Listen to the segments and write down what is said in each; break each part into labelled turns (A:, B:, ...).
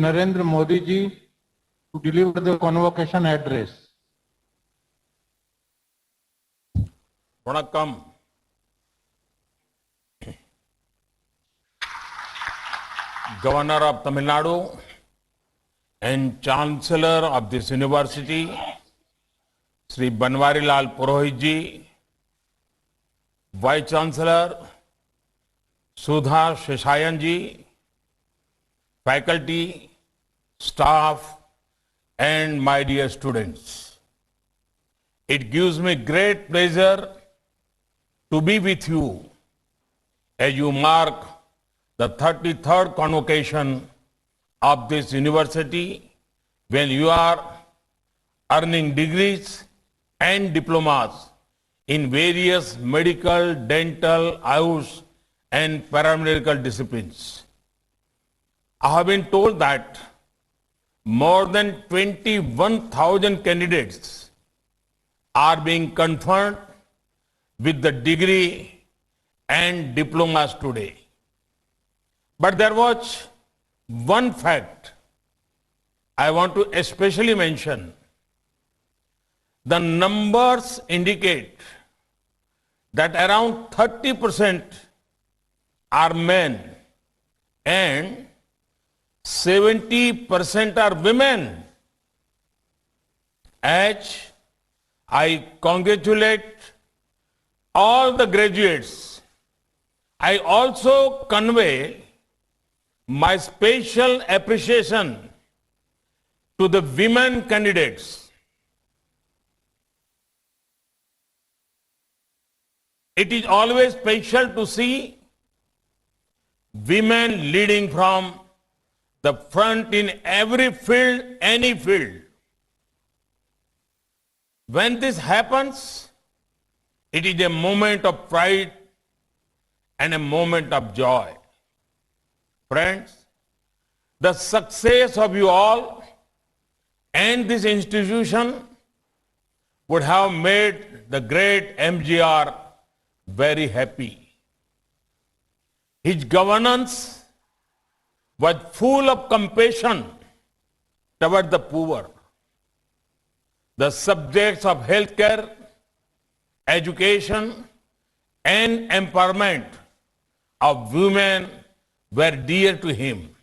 A: Narendra Modi ji to deliver the convocation address.
B: வணக்கம். Governor of Tamil Nadu and Chancellor of this university, Sri Banwari Lal Purohit ji, Vice Chancellor Sudha Sheshayan ji, faculty, staff, and my dear students. It gives me great pleasure to be with you as you mark the 33rd convocation of this university when you are earning degrees and diplomas in various medical, dental, Ayush and paramedical disciplines. I have been told that more than 21,000 candidates are being conferred with the degree and diplomas today. But there was one fact I want to especially mention. The numbers indicate that around 30% are men and 70% are women. As I congratulate all the graduates, I also convey my special appreciation to the women candidates. It is always special to see women leading from the front in every field, any field. When this happens, it is a moment of pride and a moment of joy. Friends, the success of you all and this institution would have made the great MGR very happy. His governance was full of compassion toward the poor. The subjects of healthcare, education, and empowerment of women were dear to him.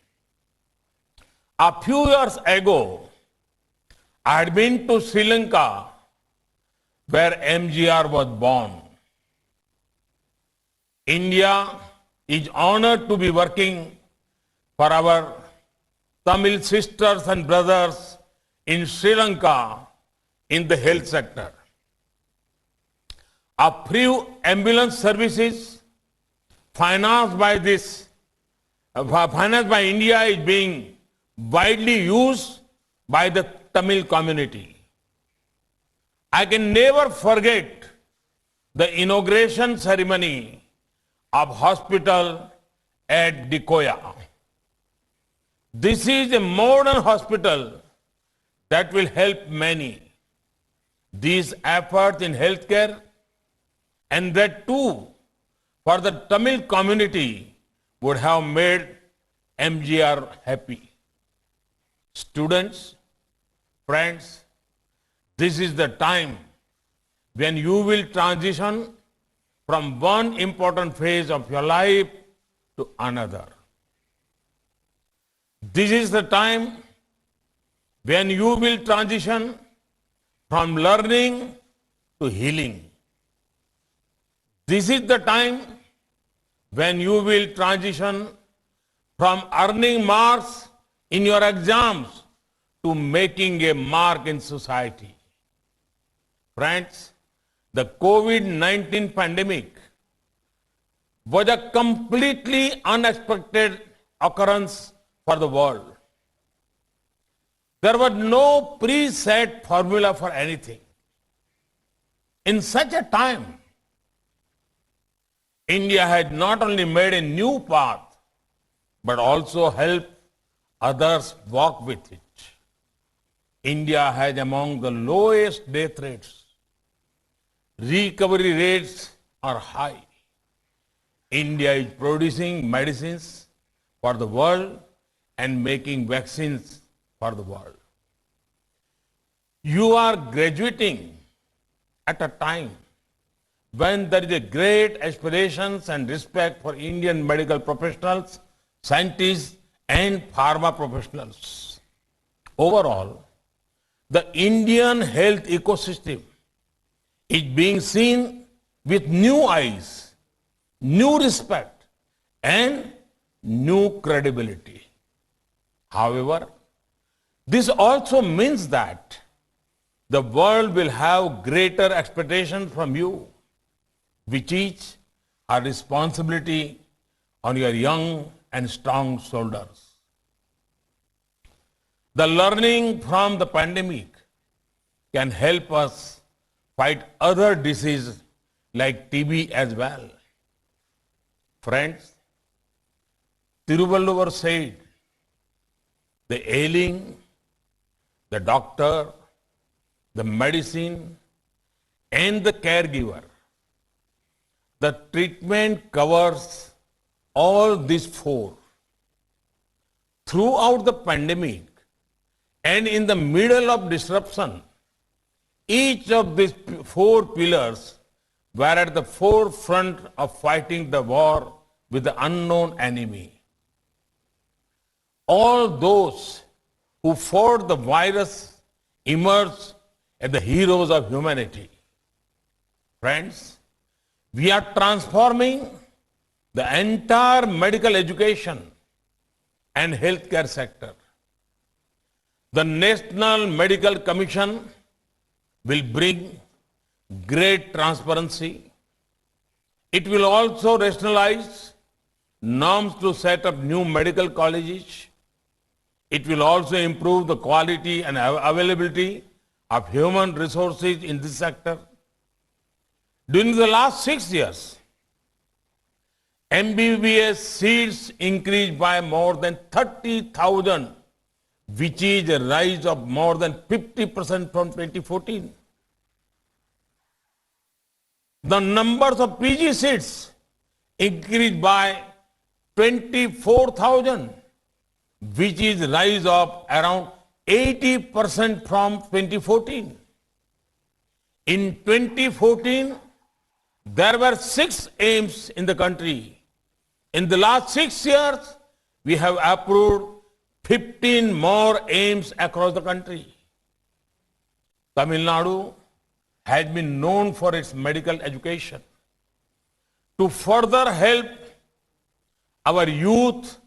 B: A few years ago, I had been to Sri Lanka, where MGR was born. India is honored to be working for our Tamil sisters and brothers in Sri Lanka in the health sector. A few ambulance services financed by India is being widely used by the Tamil community. I can never forget the inauguration ceremony of hospital at Dikoya. This is a modern hospital that will help many. These efforts in healthcare and that too for the Tamil community would have made MGR happy. Students, friends, this is the time when you will transition from one important phase of your life to another. This is the time when you will transition from learning to healing. This is the time when you will transition from earning marks in your exams to making a mark in society. Friends, the COVID-19 pandemic was a completely unexpected occurrence for the world. There was no preset formula for anything. In such a time, India had not only made a new path, but also helped others walk with it. India has among the lowest death rates. Recovery rates are high. India is producing medicines for the world and making vaccines for the world. You are graduating at a time when there is a great aspirations and respect for Indian medical professionals, scientists, and pharma professionals. Overall, the Indian health ecosystem is being seen with new eyes, new respect, and new credibility. However, this also means that the world will have greater expectations from you, which is a responsibility on your young and strong shoulders. The learning from the pandemic can help us fight other diseases like TB as well. Friends, Tiruvalluvar said, the ailing, the doctor, the medicine, and the caregiver. The treatment covers all these four. Throughout the pandemic and in the middle of disruption, each of these four pillars were at the forefront of fighting the war with the unknown enemy. All those who fought the virus emerged as the heroes of humanity. Friends, we are transforming the entire medical education and healthcare sector. The National Medical Commission will bring great transparency. It will also rationalize norms to set up new medical colleges. It will also improve the quality and availability of human resources in this sector. During the last 6 years, MBBS seats increased by more than 30,000, which is a rise of more than 50% from 2014. The numbers of PG seats increased by 24,000, which is a rise of around 80% from 2014. In 2014, there were 6 AIIMS in the country. In the last 6 years, we have approved 15 more AIIMS across the country. Tamil Nadu has been known for its medical education. To further help our youth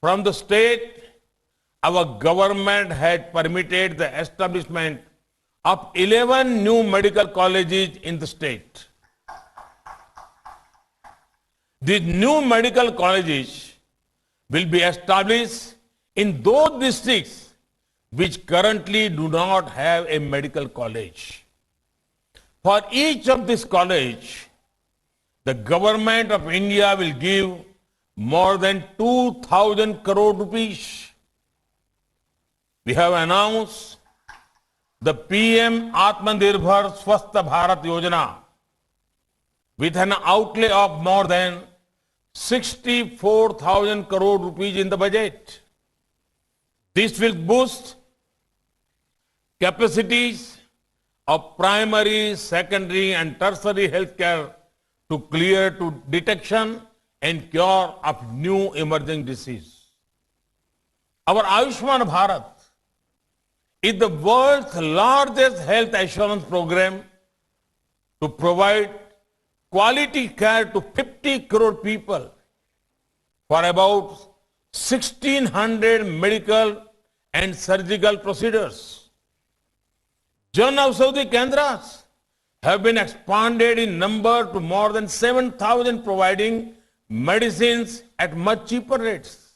B: from the state, our government had permitted the establishment of 11 new medical colleges in the state. These new medical colleges will be established in those districts which currently do not have a medical college. For each of these colleges, the government of India will give more than 2,000 crore rupees. We have announced the PM Atmanirbhar Swasth Bharat Yojana with an outlay of more than 64,000 crore rupees in the budget. This will boost capacities of primary, secondary, and tertiary healthcare to clear to detection and cure of new emerging disease. Our Ayushman Bharat is the world's largest health assurance program to provide quality care to 50 crore people for about 1,600 medical and surgical procedures. Jan Aushadhi Kendras have been expanded in number to more than 7,000, providing medicines at much cheaper rates.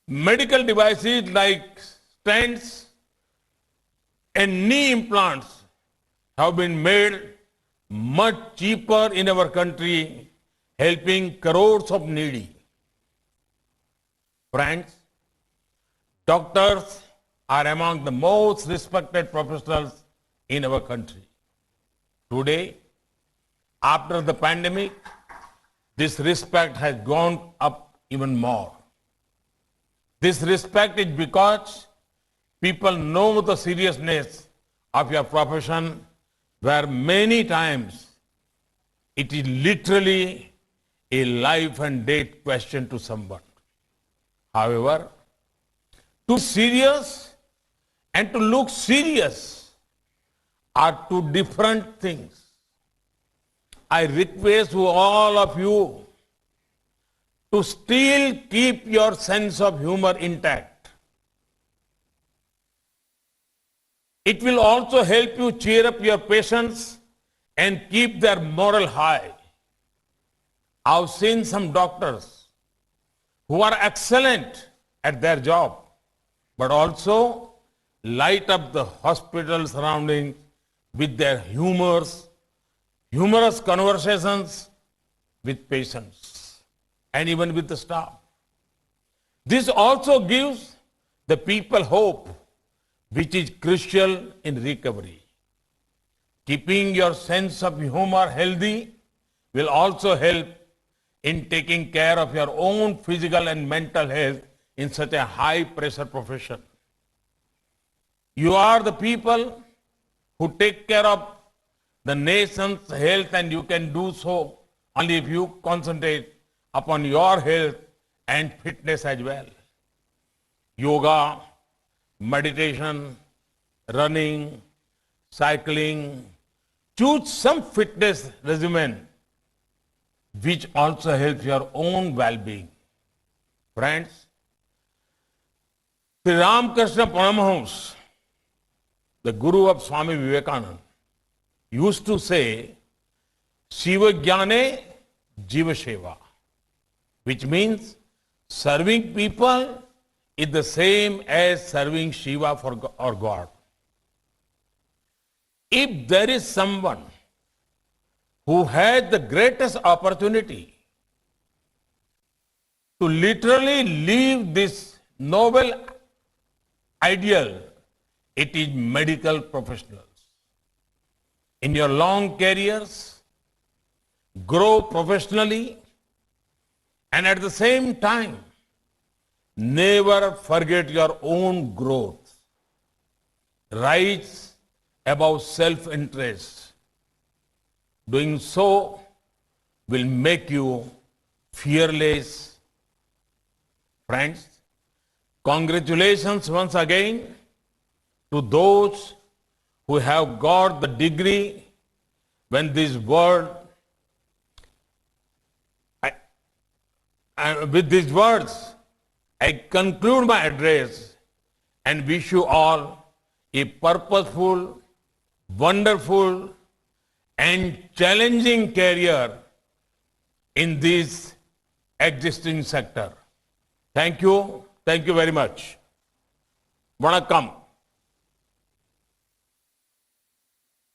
B: Medical devices like stents and knee implants have been made much cheaper in our country, helping crores of needy. Friends, doctors are among the most respected professionals in our country. Today, after the pandemic, this respect has gone up even more. This respect is because people know the seriousness of your profession, where many times it is literally a life and death question to someone. However, to be serious and to look serious are two different things. I request to all of you to still keep your sense of humor intact. It will also help you cheer up your patients and keep their morale high. I've seen some doctors who are excellent at their job, but also light up the hospital surroundings with their humorous conversations with patients and even with the staff. This also gives the people hope, which is crucial in recovery. Keeping your sense of humor healthy will also help in taking care of your own physical and mental health in such a high pressure profession. You are the people who take care of the nation's health, and you can do so only if you concentrate upon your health and fitness as well. Yoga, meditation, running, cycling, choose some fitness regimen which also helps your own well-being. Friends, Sri Ramakrishna Paramahamsa, the guru of Swami Vivekananda, used to say, Shiva Jnane Jiva Seva, which means serving people is the same as serving Shiva or God. If there is someone who had the greatest opportunity to literally live this noble ideal, it is medical professionals. In your long careers, grow professionally, and at the same time, never forget your own growth. Rise above self-interest. Doing so will make you fearless. Friends, congratulations once again to those who have got the degree when this world, with these words, I conclude my address and wish you all a purposeful, wonderful, and challenging career in this existing sector. Thank you very much. Vanakkam.